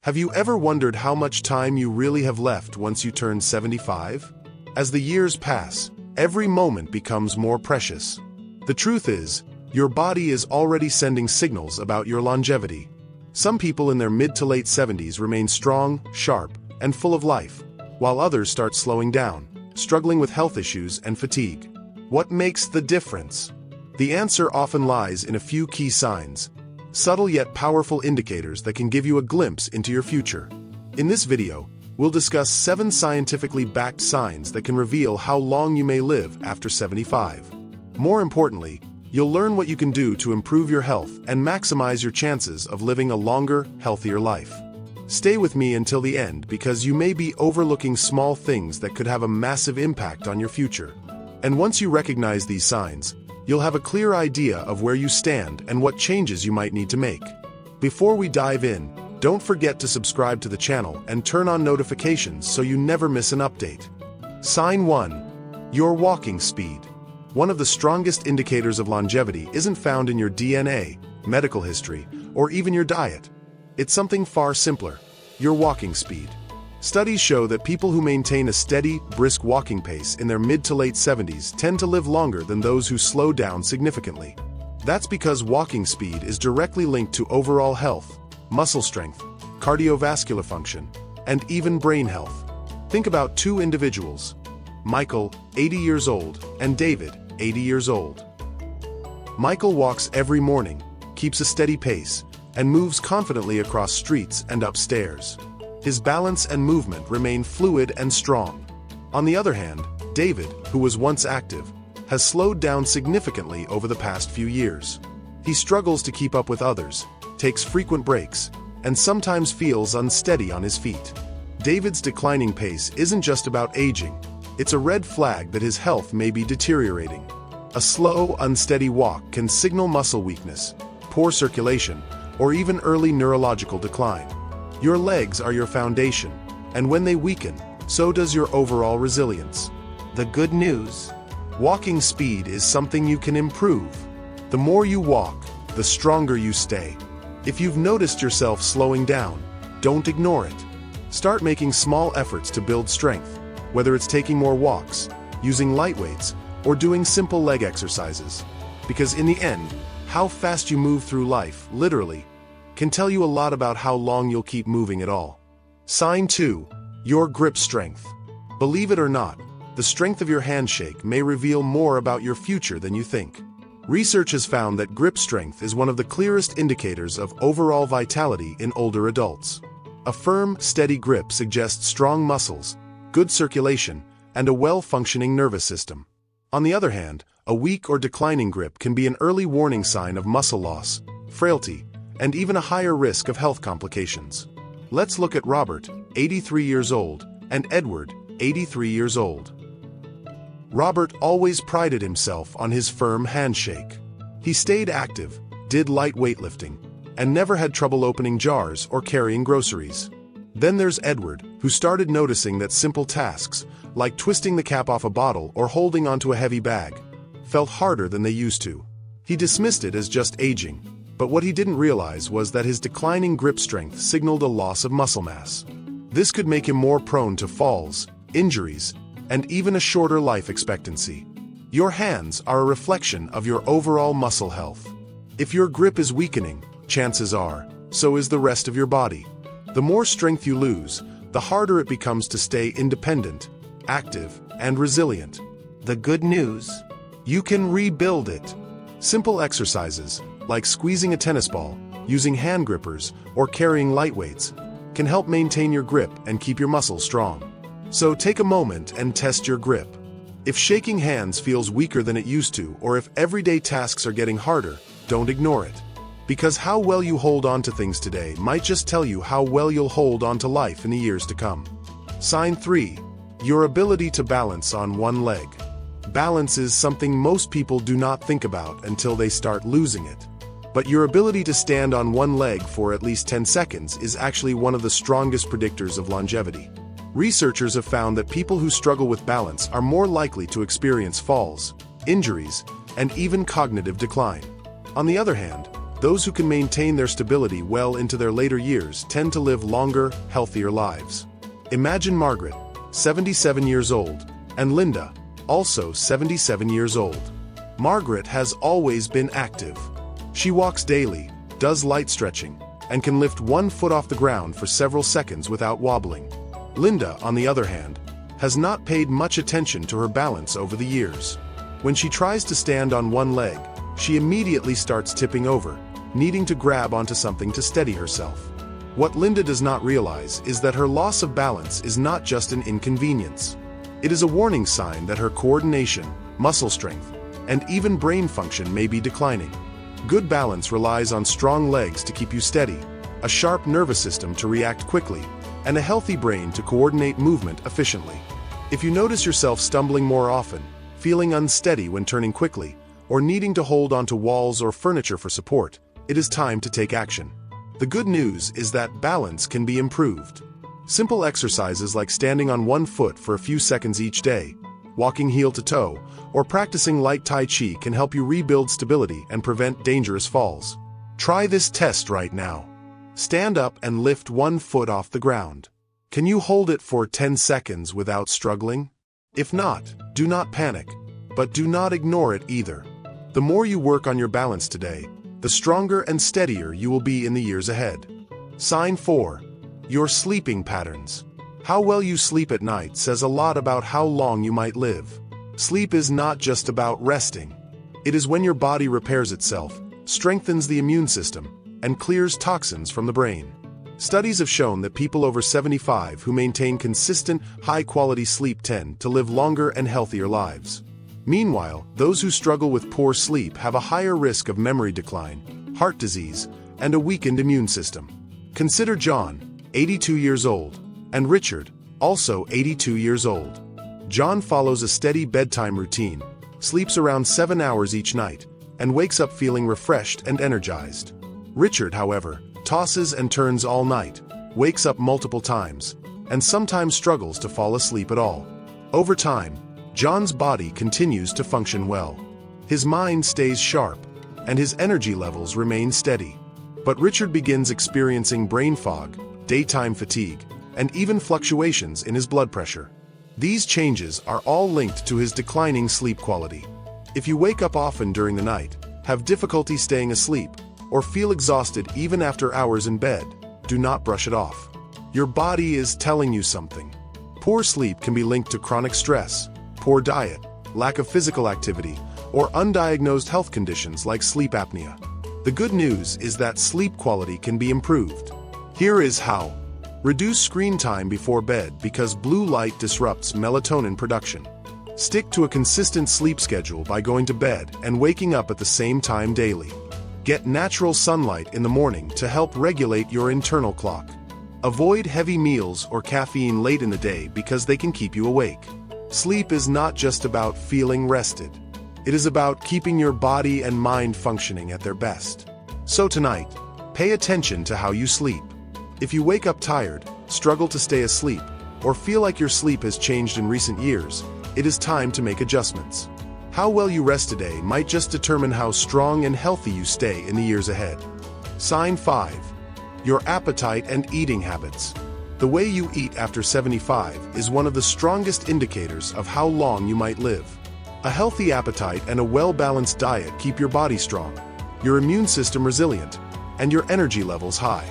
Have you ever wondered how much time you really have left once you turn 75? As the years pass, every moment becomes more precious. The truth is, your body is already sending signals about your longevity. Some people in their mid to late 70s remain strong, sharp, and full of life, while others start slowing down, struggling with health issues and fatigue. What makes the difference? The answer often lies in a few key signs, subtle yet powerful indicators that can give you a glimpse into your future. In this video, we'll discuss 7 scientifically backed signs that can reveal how long you may live after 75. More importantly, you'll learn what you can do to improve your health and maximize your chances of living a longer, healthier life. Stay with me until the end because you may be overlooking small things that could have a massive impact on your future. And once you recognize these signs, you'll have a clear idea of where you stand and what changes you might need to make. Before we dive in, don't forget to subscribe to the channel and turn on notifications so you never miss an update. Sign 1. Your walking speed. One of the strongest indicators of longevity isn't found in your DNA, medical history, or even your diet. It's something far simpler: your walking speed. Studies show that people who maintain a steady, brisk walking pace in their mid to late 70s tend to live longer than those who slow down significantly. That's because walking speed is directly linked to overall health, muscle strength, cardiovascular function, and even brain health. Think about 2 individuals, Michael, 80 years old, and David, 80 years old. Michael walks every morning, keeps a steady pace, and moves confidently across streets and up stairs. His balance and movement remain fluid and strong. On the other hand, David, who was once active, has slowed down significantly over the past few years. He struggles to keep up with others, takes frequent breaks, and sometimes feels unsteady on his feet. David's declining pace isn't just about aging, it's a red flag that his health may be deteriorating. A slow, unsteady walk can signal muscle weakness, poor circulation, or even early neurological decline. Your legs are your foundation, and when they weaken, so does your overall resilience. The good news: walking speed is something you can improve. The more you walk, the stronger you stay. If you've noticed yourself slowing down, don't ignore it. Start making small efforts to build strength, whether it's taking more walks, using light weights, or doing simple leg exercises. Because in the end, how fast you move through life, literally, can tell you a lot about how long you'll keep moving at all. Sign 2. Your grip strength. Believe it or not, the strength of your handshake may reveal more about your future than you think. Research has found that grip strength is one of the clearest indicators of overall vitality in older adults. A firm, steady grip suggests strong muscles, good circulation, and a well-functioning nervous system. On the other hand, a weak or declining grip can be an early warning sign of muscle loss, frailty, and even a higher risk of health complications. Let's look at Robert, 83 years old, and Edward, 83 years old. Robert always prided himself on his firm handshake. He stayed active, did light weightlifting, and never had trouble opening jars or carrying groceries. Then there's Edward, who started noticing that simple tasks, like twisting the cap off a bottle or holding onto a heavy bag, felt harder than they used to. He dismissed it as just aging, but what he didn't realize was that his declining grip strength signaled a loss of muscle mass. This could make him more prone to falls, injuries, and even a shorter life expectancy. Your hands are a reflection of your overall muscle health. If your grip is weakening, chances are, so is the rest of your body. The more strength you lose, the harder it becomes to stay independent, active, and resilient. The good news: you can rebuild it. Simple exercises, like squeezing a tennis ball, using hand grippers, or carrying light weights, can help maintain your grip and keep your muscles strong. So take a moment and test your grip. If shaking hands feels weaker than it used to, or if everyday tasks are getting harder, don't ignore it. Because how well you hold on to things today might just tell you how well you'll hold on to life in the years to come. Sign 3. Your ability to balance on one leg. Balance is something most people do not think about until they start losing it. But your ability to stand on one leg for at least 10 seconds is actually one of the strongest predictors of longevity. Researchers have found that people who struggle with balance are more likely to experience falls, injuries, and even cognitive decline. On the other hand, Those who can maintain their stability well into their later years tend to live longer, healthier lives. Imagine Margaret, 77 years old, and Linda, also 77 years old. Margaret has always been active. She walks daily, does light stretching, and can lift one foot off the ground for several seconds without wobbling. Linda, on the other hand, has not paid much attention to her balance over the years. When she tries to stand on one leg, she immediately starts tipping over, needing to grab onto something to steady herself. What Linda does not realize is that her loss of balance is not just an inconvenience. It is a warning sign that her coordination, muscle strength, and even brain function may be declining. Good balance relies on strong legs to keep you steady, a sharp nervous system to react quickly, and a healthy brain to coordinate movement efficiently. If you notice yourself stumbling more often, feeling unsteady when turning quickly, or needing to hold onto walls or furniture for support, it is time to take action. The good news is that balance can be improved. Simple exercises like standing on one foot for a few seconds each day, walking heel to toe, or practicing light Tai Chi can help you rebuild stability and prevent dangerous falls. Try this test right now. Stand up and lift one foot off the ground. Can you hold it for 10 seconds without struggling? If not, do not panic, but do not ignore it either. The more you work on your balance today, the stronger and steadier you will be in the years ahead. Sign 4. Your sleeping patterns. How well you sleep at night says a lot about how long you might live. Sleep is not just about resting. It is when your body repairs itself, strengthens the immune system, and clears toxins from the brain. Studies have shown that people over 75 who maintain consistent, high-quality sleep tend to live longer and healthier lives. Meanwhile, those who struggle with poor sleep have a higher risk of memory decline, heart disease, and a weakened immune system. Consider John, 82 years old, and Richard, also 82 years old. John follows a steady bedtime routine, sleeps around 7 hours each night, and wakes up feeling refreshed and energized. Richard, however, tosses and turns all night, wakes up multiple times, and sometimes struggles to fall asleep at all. Over time, John's body continues to function well. His mind stays sharp, and his energy levels remain steady. But Richard begins experiencing brain fog, daytime fatigue, and even fluctuations in his blood pressure. These changes are all linked to his declining sleep quality. If you wake up often during the night, have difficulty staying asleep, or feel exhausted even after hours in bed, do not brush it off. Your body is telling you something. Poor sleep can be linked to chronic stress, poor diet, lack of physical activity, or undiagnosed health conditions like sleep apnea. The good news is that sleep quality can be improved. Here is how. Reduce screen time before bed because blue light disrupts melatonin production. Stick to a consistent sleep schedule by going to bed and waking up at the same time daily. Get natural sunlight in the morning to help regulate your internal clock. Avoid heavy meals or caffeine late in the day because they can keep you awake. Sleep is not just about feeling rested. It is about keeping your body and mind functioning at their best. So tonight, pay attention to how you sleep. If you wake up tired, struggle to stay asleep, or feel like your sleep has changed in recent years, it is time to make adjustments. How well you rest today might just determine how strong and healthy you stay in the years ahead. Sign 5. Your appetite and eating habits. The way you eat after 75 is one of the strongest indicators of how long you might live. A healthy appetite and a well-balanced diet keep your body strong, your immune system resilient, and your energy levels high.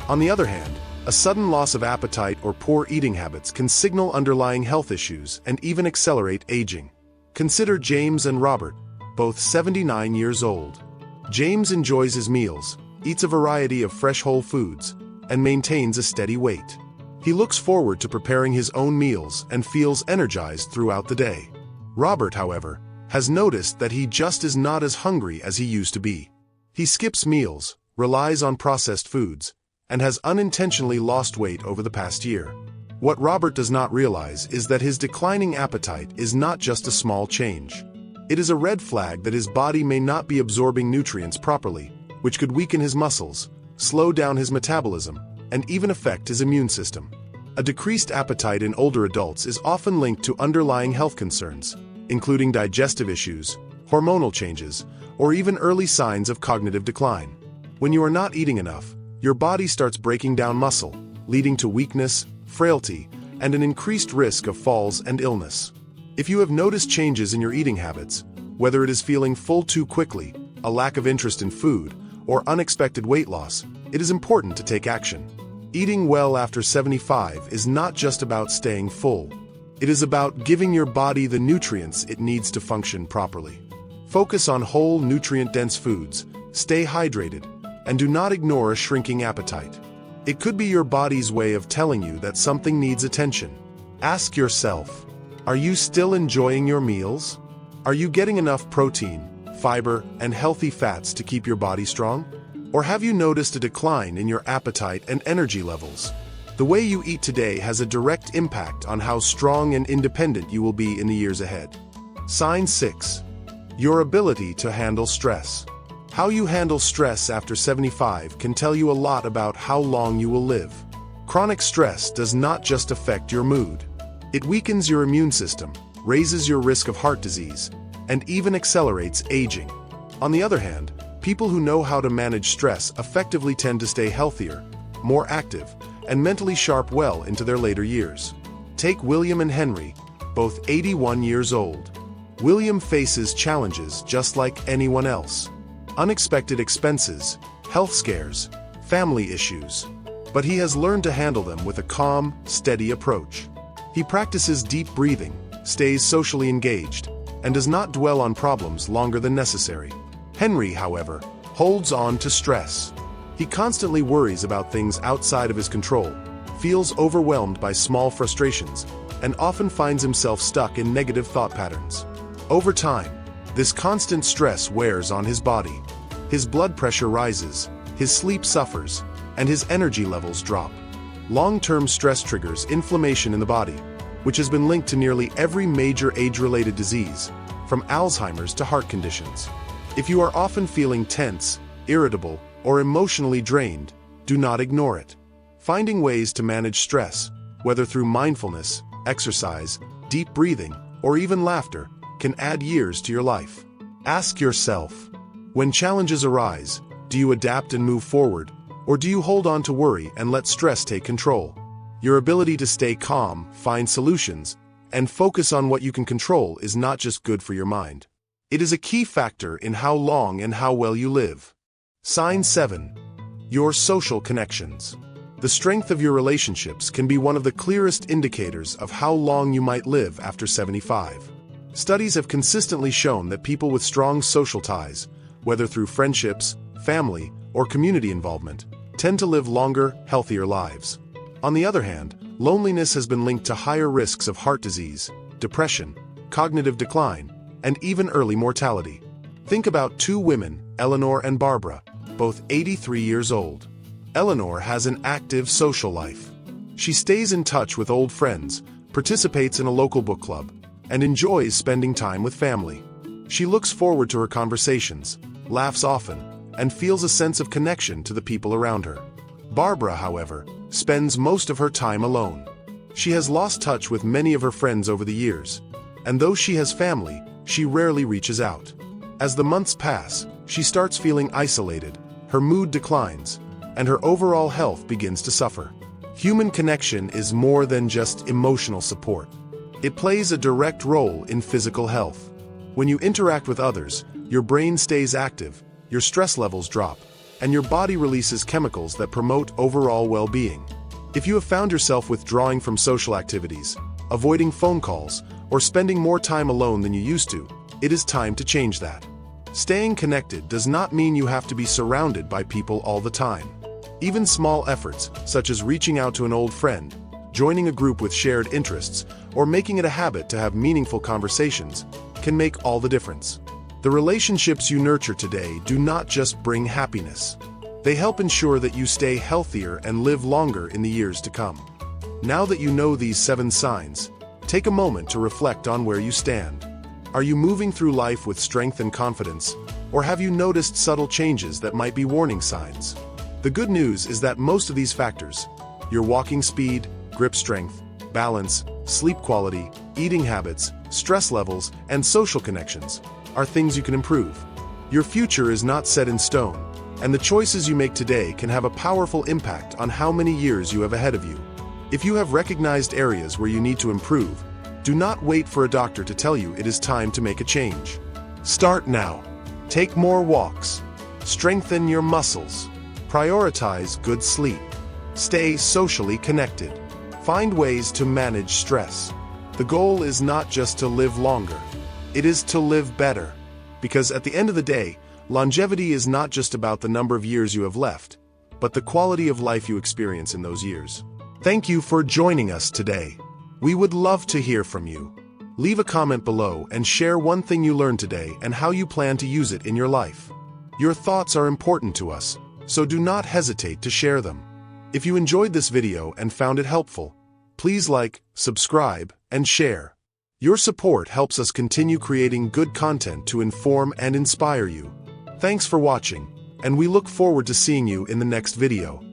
On the other hand, a sudden loss of appetite or poor eating habits can signal underlying health issues and even accelerate aging. Consider James and Robert, both 79 years old. James enjoys his meals, eats a variety of fresh whole foods, and maintains a steady weight. He looks forward to preparing his own meals and feels energized throughout the day. Robert, however, has noticed that he just is not as hungry as he used to be. He skips meals, relies on processed foods, and has unintentionally lost weight over the past year. What Robert does not realize is that his declining appetite is not just a small change. It is a red flag that his body may not be absorbing nutrients properly, which could weaken his muscles, slow down his metabolism, and even affect his immune system. A decreased appetite in older adults is often linked to underlying health concerns, including digestive issues, hormonal changes, or even early signs of cognitive decline. When you are not eating enough, your body starts breaking down muscle, leading to weakness, frailty, and an increased risk of falls and illness. If you have noticed changes in your eating habits, whether it is feeling full too quickly, a lack of interest in food, or unexpected weight loss, it is important to take action. Eating well after 75 is not just about staying full. It is about giving your body the nutrients it needs to function properly. Focus on whole, nutrient-dense foods, stay hydrated, and do not ignore a shrinking appetite. It could be your body's way of telling you that something needs attention. Ask yourself, are you still enjoying your meals? Are you getting enough protein, fiber, and healthy fats to keep your body strong? Or have you noticed a decline in your appetite and energy levels? The way you eat today has a direct impact on how strong and independent you will be in the years ahead. Sign 6. Your ability to handle stress. How you handle stress after 75 can tell you a lot about how long you will live. Chronic stress does not just affect your mood. It weakens your immune system, raises your risk of heart disease, and even accelerates aging. On the other hand, people who know how to manage stress effectively tend to stay healthier, more active, and mentally sharp well into their later years. Take William and Henry, both 81 years old. William faces challenges just like anyone else. Unexpected expenses, health scares, family issues. But he has learned to handle them with a calm, steady approach. He practices deep breathing, stays socially engaged, and does not dwell on problems longer than necessary. Henry, however, holds on to stress. He constantly worries about things outside of his control, feels overwhelmed by small frustrations, and often finds himself stuck in negative thought patterns. Over time, this constant stress wears on his body. His blood pressure rises, his sleep suffers, and his energy levels drop. Long-term stress triggers inflammation in the body, which has been linked to nearly every major age-related disease, from Alzheimer's to heart conditions. If you are often feeling tense, irritable, or emotionally drained, do not ignore it. Finding ways to manage stress, whether through mindfulness, exercise, deep breathing, or even laughter, can add years to your life. Ask yourself, when challenges arise, do you adapt and move forward, or do you hold on to worry and let stress take control? Your ability to stay calm, find solutions, and focus on what you can control is not just good for your mind. It is a key factor in how long and how well you live. Sign 7. Your social connections. The strength of your relationships can be one of the clearest indicators of how long you might live after 75. Studies have consistently shown that people with strong social ties, whether through friendships, family, or community involvement, tend to live longer, healthier lives. On the other hand, loneliness has been linked to higher risks of heart disease, depression, cognitive decline, and even early mortality. Think about two women, Eleanor and Barbara, both 83 years old. Eleanor has an active social life. She stays in touch with old friends, participates in a local book club, and enjoys spending time with family. She looks forward to her conversations, laughs often, and feels a sense of connection to the people around her. Barbara, however, spends most of her time alone. She has lost touch with many of her friends over the years, and though she has family, she rarely reaches out. As the months pass, she starts feeling isolated, her mood declines, and her overall health begins to suffer. Human connection is more than just emotional support. It plays a direct role in physical health. When you interact with others, your brain stays active, your stress levels drop, and your body releases chemicals that promote overall well-being. If you have found yourself withdrawing from social activities, avoiding phone calls, or spending more time alone than you used to, it is time to change that. Staying connected does not mean you have to be surrounded by people all the time. Even small efforts, such as reaching out to an old friend, joining a group with shared interests, or making it a habit to have meaningful conversations, can make all the difference. The relationships you nurture today do not just bring happiness. They help ensure that you stay healthier and live longer in the years to come. Now that you know these 7 signs, take a moment to reflect on where you stand. Are you moving through life with strength and confidence, or have you noticed subtle changes that might be warning signs? The good news is that most of these factors, your walking speed, grip strength, balance, sleep quality, eating habits, stress levels, and social connections, are things you can improve. Your future is not set in stone, And the choices you make today can have a powerful impact on how many years you have ahead of you. If you have recognized areas where you need to improve, do not wait for a doctor to tell you it is time to make a change. Start now. Take more walks. Strengthen your muscles. Prioritize good sleep. Stay socially connected. Find ways to manage stress. The goal is not just to live longer. It is to live better. Because at the end of the day, longevity is not just about the number of years you have left, but the quality of life you experience in those years. Thank you for joining us today. We would love to hear from you. Leave a comment below and share one thing you learned today and how you plan to use it in your life. Your thoughts are important to us, so do not hesitate to share them. If you enjoyed this video and found it helpful, please like, subscribe, and share. Your support helps us continue creating good content to inform and inspire you. Thanks for watching, and we look forward to seeing you in the next video.